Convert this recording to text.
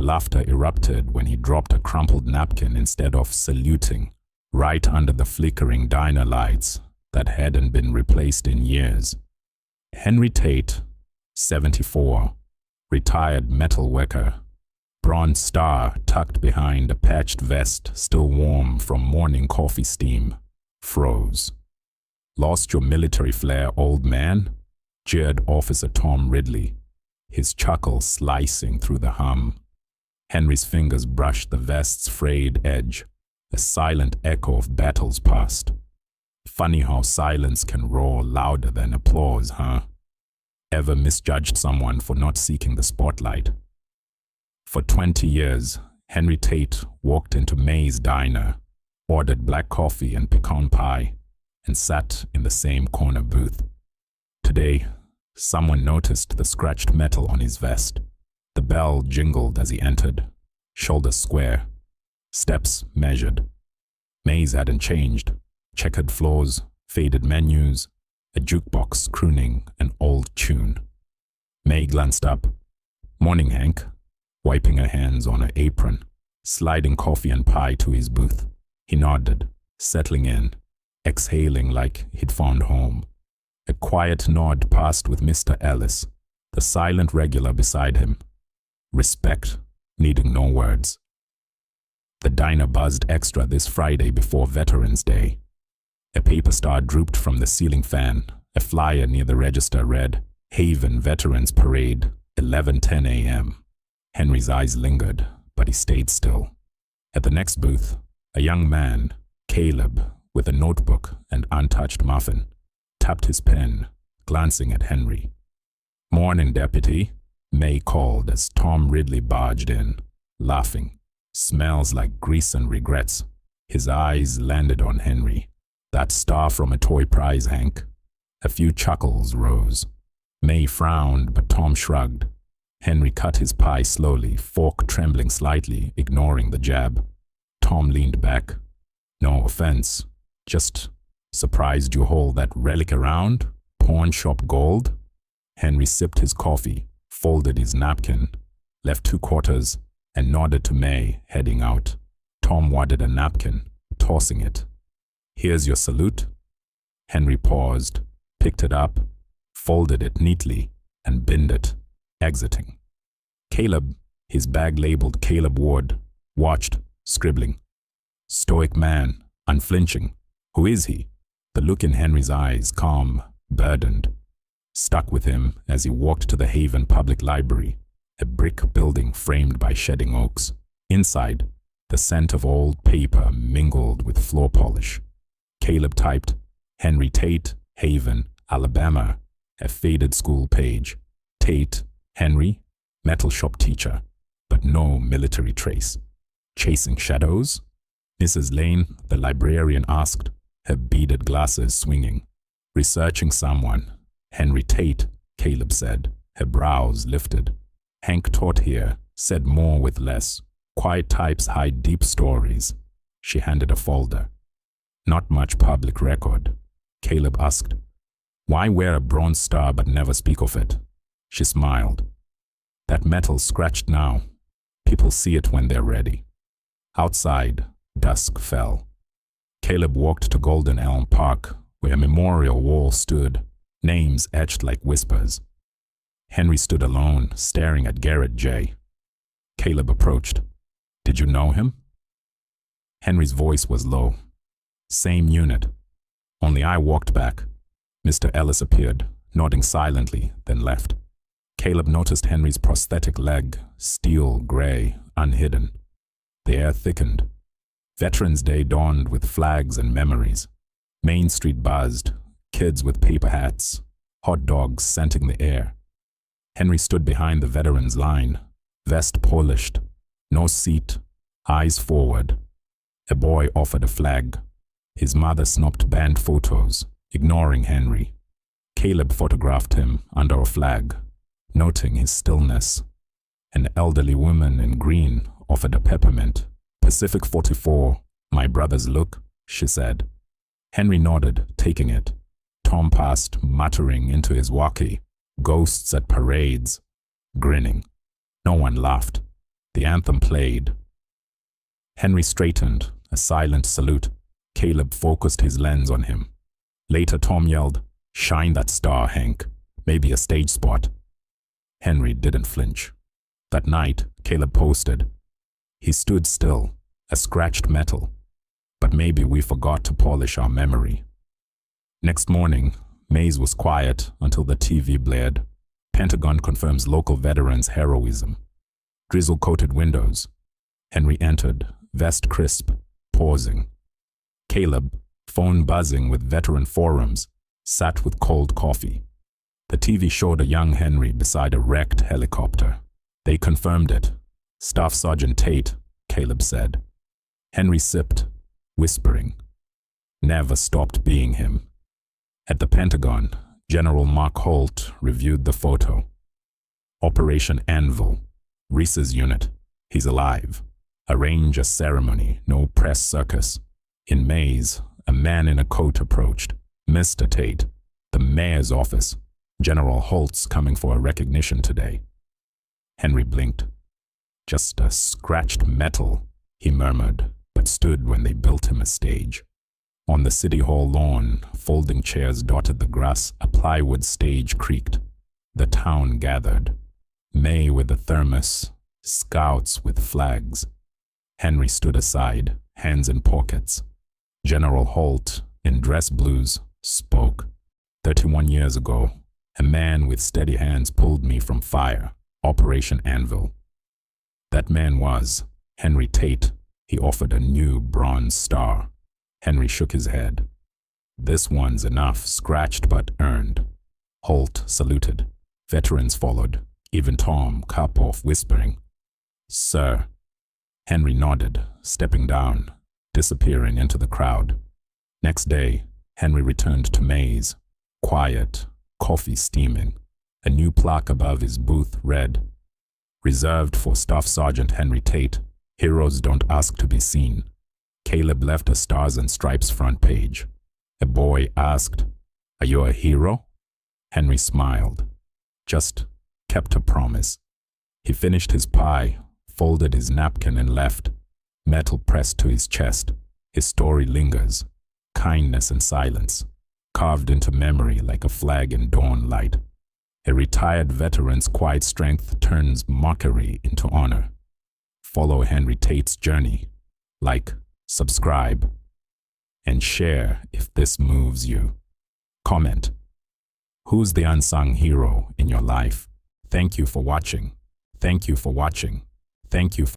laughter erupted when he dropped a crumpled napkin instead of saluting, right under the flickering diner lights that hadn't been replaced in years. Henry Tate, 74, retired metal worker, bronze star tucked behind a patched vest still warm from morning coffee steam, froze. "Lost your military flair, old man?" jeered Officer Tom Ridley, his chuckle slicing through the hum. Henry's fingers brushed the vest's frayed edge, a silent echo of battles past. "Funny how silence can roar louder than applause, huh? Ever misjudged someone for not seeking the spotlight?" For 20 years, Henry Tate walked into May's diner, ordered black coffee and pecan pie, and sat in the same corner booth. Today, someone noticed the scratched metal on his vest. The bell jingled as he entered, shoulders square, steps measured. May's hadn't changed. Checkered floors, faded menus, a jukebox crooning an old tune. May glanced up. "Morning, Hank," wiping her hands on her apron, sliding coffee and pie to his booth. He nodded, settling in, exhaling like he'd found home. A quiet nod passed with Mr. Ellis, the silent regular beside him. Respect, needing no words. The diner buzzed extra this Friday before Veterans Day. A paper star drooped from the ceiling fan. A flyer near the register read, "Haven Veterans Parade, 11:10 a.m. Henry's eyes lingered, but he stayed still. At the next booth, a young man, Caleb, with a notebook and untouched muffin, tapped his pen, glancing at Henry. "Morning, Deputy," May called as Tom Ridley barged in, laughing. "Smells like grease and regrets." His eyes landed on Henry. "That star from a toy prize, Hank." A few chuckles rose. May frowned, but Tom shrugged. Henry cut his pie slowly, fork trembling slightly, ignoring the jab. Tom leaned back. "No offense, just surprised you haul that relic around? Pawn shop gold?" Henry sipped his coffee, folded his napkin, left 2 quarters, and nodded to May, heading out. Tom wadded a napkin, tossing it. "Here's your salute." Henry paused, picked it up, folded it neatly, and binned it, exiting. Caleb, his bag labeled Caleb Ward, watched, scribbling. Stoic man, unflinching. Who is he? The look in Henry's eyes, calm, burdened, stuck with him as he walked to the Haven Public Library, a brick building framed by shedding oaks. Inside, the scent of old paper mingled with floor polish. Caleb typed, "Henry Tate, Haven, Alabama," a faded school page. Tate, Henry, metal shop teacher, but no military trace. "Chasing shadows?" Mrs. Lane, the librarian, asked, her beaded glasses swinging. "Researching someone." "Henry Tate," Caleb said, her brows lifted. "Hank taught here, said more with less. Quiet types hide deep stories." She handed a folder. "Not much public record." Caleb asked, "Why wear a bronze star but never speak of it?" She smiled. "That metal's scratched now. People see it when they're ready." Outside, dusk fell. Caleb walked to Golden Elm Park, where a memorial wall stood, names etched like whispers. Henry stood alone, staring at Garrett J. Caleb approached. "Did you know him?" Henry's voice was low. "Same unit. Only I walked back." Mr. Ellis appeared, nodding silently, then left. Caleb noticed Henry's prosthetic leg, steel gray, unhidden. The air thickened. Veterans Day dawned with flags and memories. Main Street buzzed, kids with paper hats, hot dogs scenting the air. Henry stood behind the veterans' line, vest polished, no seat, eyes forward. A boy offered a flag. His mother snapped band photos, ignoring Henry. Caleb photographed him under a flag, noting his stillness. An elderly woman in green offered a peppermint. "Pacific 44, my brother's look," she said. Henry nodded, taking it. Tom passed, muttering into his walkie, "Ghosts at parades," grinning. No one laughed. The anthem played. Henry straightened, a silent salute. Caleb focused his lens on him. Later, Tom yelled, "Shine that star, Hank. Maybe a stage spot." Henry didn't flinch. That night, Caleb posted. He stood still, a scratched metal. But maybe we forgot to polish our memory. Next morning, Mays was quiet until the TV blared. Pentagon confirms local veterans' heroism. Drizzle-coated windows. Henry entered, vest crisp, pausing. Caleb, phone buzzing with veteran forums, sat with cold coffee. The TV showed a young Henry beside a wrecked helicopter. They confirmed it. Staff Sergeant Tate, Caleb said. Henry sipped, whispering. Never stopped being him. At the Pentagon, General Mark Holt reviewed the photo. Operation Anvil, Reese's unit. He's alive. Arrange a ceremony, no press circus. In Mays, a man in a coat approached. "Mr. Tate, the mayor's office. General Holt's coming for a recognition today." Henry blinked. "Just a scratched metal," he murmured, but stood when they built him a stage. On the City Hall lawn, folding chairs dotted the grass, a plywood stage creaked. The town gathered. May with a thermos, scouts with flags. Henry stood aside, hands in pockets. General Holt, in dress blues, spoke. 31 years ago, a man with steady hands pulled me from fire. Operation Anvil. That man was Henry Tate. He offered a new bronze star. Henry shook his head. "This one's enough, scratched but earned." Holt saluted. Veterans followed, even Tom, cup off, whispering, "Sir." Henry nodded, stepping down, disappearing into the crowd. Next day, Henry returned to Mays, quiet, coffee steaming. A new plaque above his booth read, "Reserved for Staff Sergeant Henry Tate. Heroes don't ask to be seen." Caleb left a Stars and Stripes front page. A boy asked, "Are you a hero?" Henry smiled. "Just kept a promise." He finished his pie, folded his napkin and left. Metal pressed to his chest. His story lingers. Kindness and silence, carved into memory like a flag in dawn light. A retired veteran's quiet strength turns mockery into honor. Follow Henry Tate's journey. Like, subscribe, and share if this moves you. Comment. Who's the unsung hero in your life? Thank you for watching. Thank you for watching. Thank you for